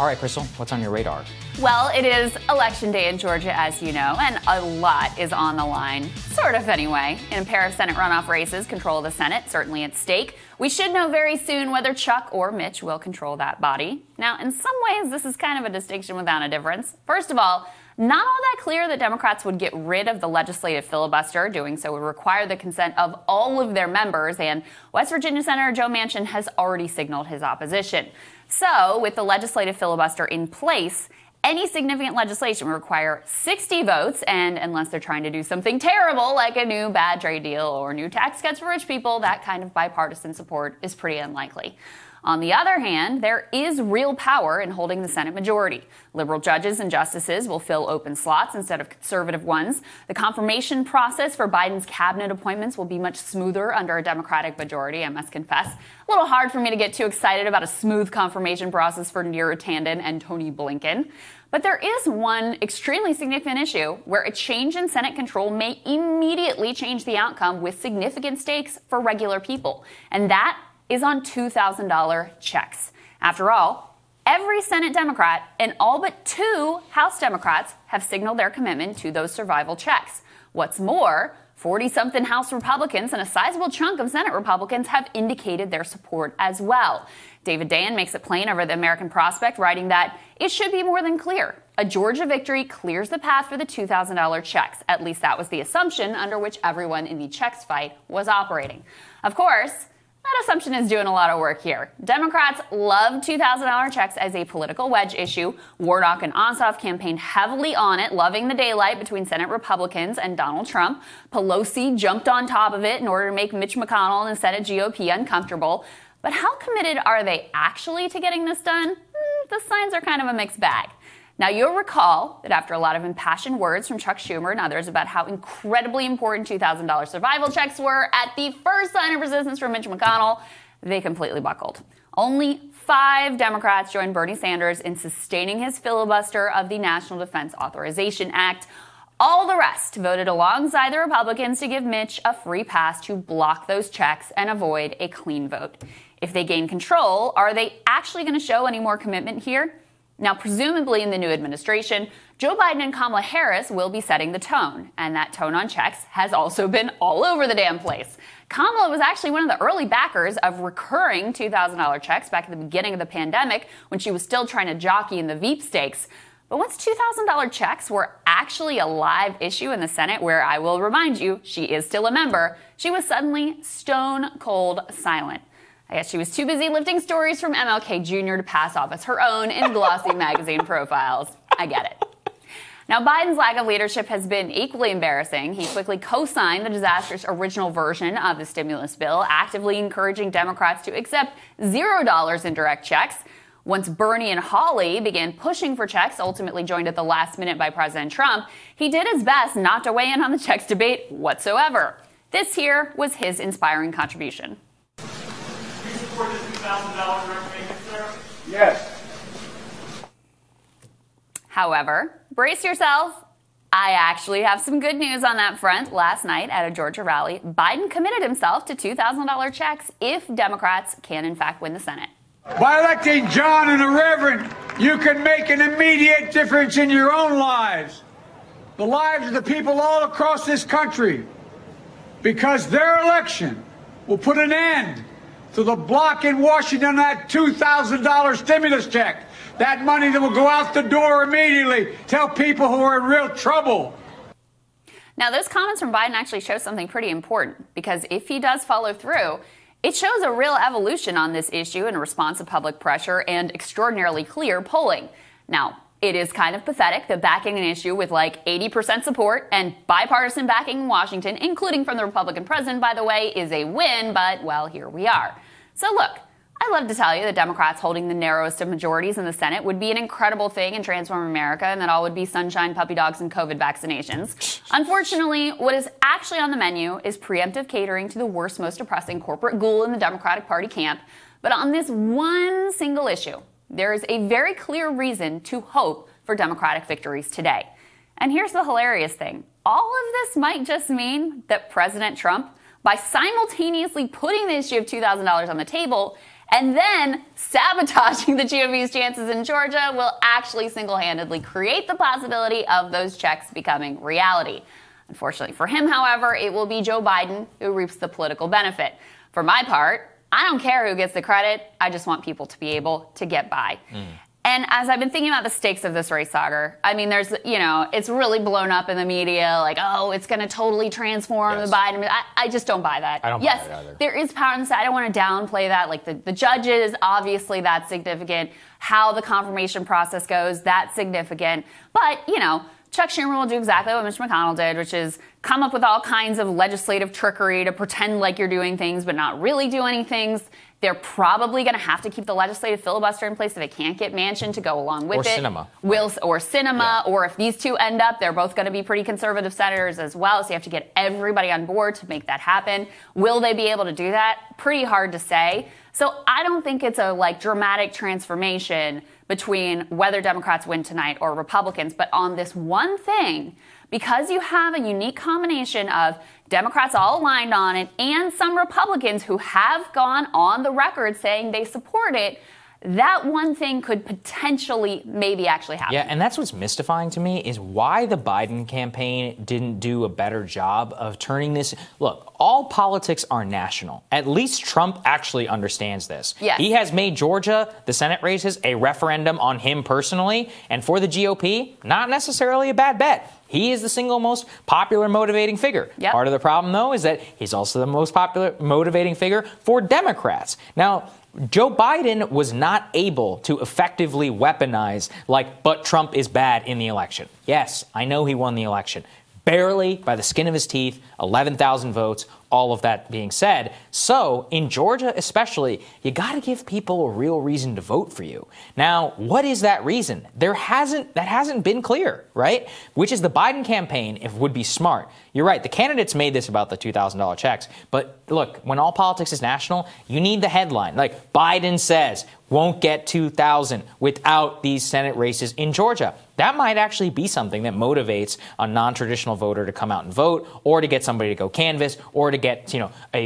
All right, Krystal, what's on your radar? Well, it is Election Day in Georgia, as you know, and a lot is on the line. Sort of, anyway. In a pair of Senate runoff races, control of the Senate certainly at stake. We should know very soon whether Chuck or Mitch will control that body. Now, in some ways, this is kind of a distinction without a difference. First of all, not all that clear that Democrats would get rid of the legislative filibuster. Doing so would require the consent of all of their members, and West Virginia Senator Joe Manchin has already signaled his opposition. So, with the legislative filibuster in place, any significant legislation would require 60 votes, and unless they're trying to do something terrible like a new bad trade deal or new tax cuts for rich people, that kind of bipartisan support is pretty unlikely. On the other hand, there is real power in holding the Senate majority. Liberal judges and justices will fill open slots instead of conservative ones. The confirmation process for Biden's cabinet appointments will be much smoother under a Democratic majority, I must confess. A little hard for me to get too excited about a smooth confirmation process for Neera Tanden and Tony Blinken. But there is one extremely significant issue where a change in Senate control may immediately change the outcome with significant stakes for regular people. And that is on $2,000 checks. After all, every Senate Democrat and all but 2 House Democrats have signaled their commitment to those survival checks. What's more, 40-something House Republicans and a sizable chunk of Senate Republicans have indicated their support as well. David Dayen makes it plain over the American Prospect, writing that it should be more than clear. A Georgia victory clears the path for the $2,000 checks. At least that was the assumption under which everyone in the checks fight was operating. Of course, that assumption is doing a lot of work here. Democrats love $2,000 checks as a political wedge issue. Warnock and Ossoff campaigned heavily on it, loving the daylight between Senate Republicans and Donald Trump. Pelosi jumped on top of it in order to make Mitch McConnell and the Senate GOP uncomfortable. But how committed are they actually to getting this done? The signs are kind of a mixed bag. Now, you'll recall that after a lot of impassioned words from Chuck Schumer and others about how incredibly important $2,000 survival checks were at the first sign of resistance from Mitch McConnell, they completely buckled. Only 5 Democrats joined Bernie Sanders in sustaining his filibuster of the National Defense Authorization Act. All the rest voted alongside the Republicans to give Mitch a free pass to block those checks and avoid a clean vote. If they gain control, are they actually going to show any more commitment here? Now, presumably in the new administration, Joe Biden and Kamala Harris will be setting the tone, and that tone on checks has also been all over the damn place. Kamala was actually one of the early backers of recurring $2,000 checks back at the beginning of the pandemic when she was still trying to jockey in the Veep stakes. But once $2,000 checks were actually a live issue in the Senate, where I will remind you, she is still a member, she was suddenly stone cold silent. I guess she was too busy lifting stories from MLK Jr. to pass off as her own in glossy magazine profiles. I get it. Now, Biden's lack of leadership has been equally embarrassing. He quickly co-signed the disastrous original version of the stimulus bill, actively encouraging Democrats to accept $0 in direct checks. Once Bernie and Hawley began pushing for checks, ultimately joined at the last minute by President Trump, he did his best not to weigh in on the checks debate whatsoever. This here was his inspiring contribution. For the $2,000 recommendation, sir? Yes. However, brace yourself. I actually have some good news on that front. Last night at a Georgia rally, Biden committed himself to $2,000 checks if Democrats can in fact win the Senate. By electing John and the Reverend, you can make an immediate difference in your own lives, the lives of the people all across this country, because their election will put an end to the block in Washington on that $2,000 stimulus check. That money that will go out the door immediately. Tell people who are in real trouble. Now, those comments from Biden actually show something pretty important, because if he does follow through, it shows a real evolution on this issue in response to public pressure and extraordinarily clear polling. Now, it is kind of pathetic that backing an issue with like 80% support and bipartisan backing in Washington, including from the Republican president, by the way, is a win, but, well, here we are. So look, I love to tell you that Democrats holding the narrowest of majorities in the Senate would be an incredible thing and transform America, and that all would be sunshine, puppy dogs, and COVID vaccinations. Unfortunately, what is actually on the menu is preemptive catering to the worst, most oppressing corporate ghoul in the Democratic Party camp. But on this one single issue, there is a very clear reason to hope for Democratic victories today. And here's the hilarious thing. All of this might just mean that President Trump, by simultaneously putting the issue of $2,000 on the table and then sabotaging the GOP's chances in Georgia will actually single-handedly create the possibility of those checks becoming reality. Unfortunately for him, however, it will be Joe Biden who reaps the political benefit. For my part, I don't care who gets the credit. I just want people to be able to get by. And as I've been thinking about the stakes of this race, Sagar, I mean, there's, it's really blown up in the media, like, oh, it's going to totally transform the Biden. I just don't buy that. I don't buy that either. There is power in the side. I don't want to downplay that. Like, the judges, obviously, that's significant. How the confirmation process goes, that's significant. But, Chuck Schumer will do exactly what Mitch McConnell did, which is come up with all kinds of legislative trickery to pretend like you're doing things but not really do any things. They're probably going to have to keep the legislative filibuster in place if they can't get Manchin to go along with it. Or Sinema. Or if these two end up, they're both going to be pretty conservative senators as well, so you have to get everybody on board to make that happen. Will they be able to do that? Pretty hard to say. So I don't think it's a dramatic transformation between whether Democrats win tonight or Republicans. But on this one thing, because you have a unique combination of Democrats all aligned on it and some Republicans who have gone on the record saying they support it, that one thing could potentially maybe actually happen. Yeah, and that's what's mystifying to me is why the Biden campaign didn't do a better job of turning this. Look, all politics are national. At least Trump actually understands this. Yes. He has made Georgia, the Senate races, a referendum on him personally. And for the GOP, not necessarily a bad bet. He is the single most popular motivating figure. Yep. Part of the problem, though, is that he's also the most popular motivating figure for Democrats. Now, Joe Biden was not able to effectively weaponize, but Trump is bad in the election. Yes, I know he won the election. Barely, by the skin of his teeth, 11,000 votes, all of that being said. So, in Georgia especially, you got to give people a real reason to vote for you. Now, what is that reason? That hasn't been clear, right? Which is the Biden campaign, if would be smart. You're right, the candidates made this about the $2,000 checks. But look, when all politics is national, you need the headline. Biden says, won't get 2,000 without these Senate races in Georgia. That might actually be something that motivates a non-traditional voter to come out and vote, or to get somebody to go canvass, or to get,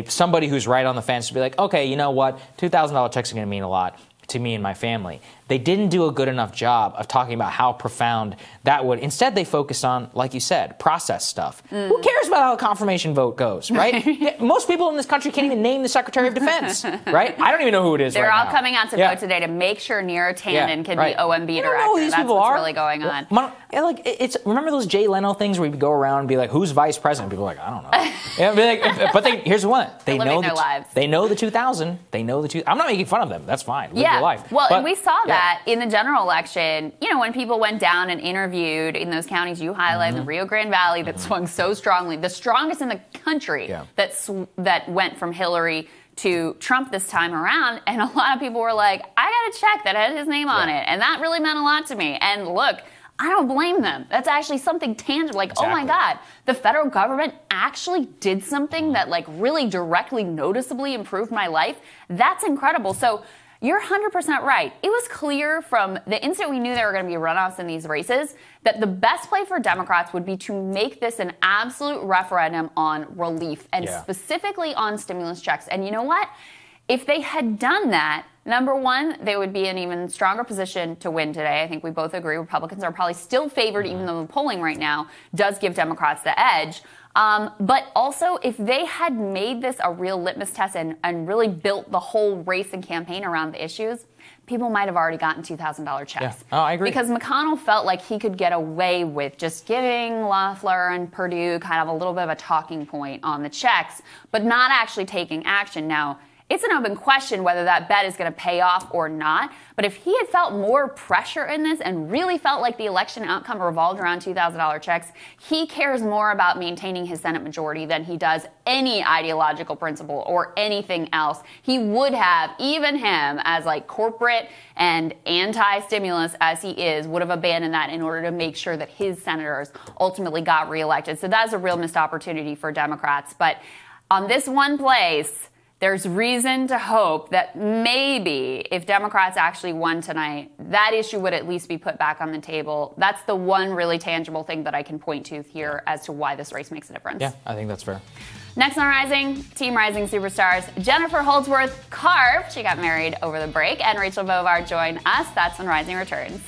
somebody who's right on the fence to be like, okay, you know what, $2,000 checks are going to mean a lot to me and my family. They didn't do a good enough job of talking about how profound that would. Instead, they focused on, like you said, process stuff. Who cares about how a confirmation vote goes, right? Most people in this country can't even name the Secretary of Defense, right? I don't even know who it is. They're all coming out to vote today to make sure Neera Tanden can be OMB director. That's what's really going on. Remember those Jay Leno things where you go around and be like, who's vice president? People are like, I don't know. Here's the one. They know their lives. They know the 2,000. They know the 2,000. I'm not making fun of them. That's fine. Live your life. Well, and we saw that in the general election, when people went down and interviewed in those counties you highlighted, the Rio Grande Valley that swung so strongly, the strongest in the country that went from Hillary to Trump this time around. And a lot of people were like, I got a check that had his name on it. And that really meant a lot to me. And look, I don't blame them. That's actually something tangible. Oh my God, the federal government actually did something that really directly, noticeably improved my life. That's incredible. So you're 100% right. It was clear from the instant we knew there were going to be runoffs in these races that the best play for Democrats would be to make this an absolute referendum on relief and specifically on stimulus checks. And you know what? If they had done that, number one, they would be in an even stronger position to win today. I think we both agree Republicans are probably still favored, even though the polling right now does give Democrats the edge. But also, if they had made this a real litmus test and really built the whole race and campaign around the issues, people might have already gotten $2,000 checks. Yeah. Oh, I agree. Because McConnell felt like he could get away with just giving Loeffler and Perdue kind of a little bit of a talking point on the checks, but not actually taking action. Now, it's an open question whether that bet is going to pay off or not. But if he had felt more pressure in this and really felt like the election outcome revolved around $2,000 checks, he cares more about maintaining his Senate majority than he does any ideological principle or anything else. He would have, even him, as corporate and anti-stimulus as he is, would have abandoned that in order to make sure that his senators ultimately got reelected. So that's a real missed opportunity for Democrats. But on this one place, There's reason to hope that maybe if Democrats actually won tonight, that issue would at least be put back on the table. That's the one really tangible thing that I can point to here as to why this race makes a difference. Yeah, I think that's fair. Next on Rising, Team Rising superstars Jennifer Holdsworth carved. She got married over the break, and Rachel Bovar joined us. That's when Rising returns.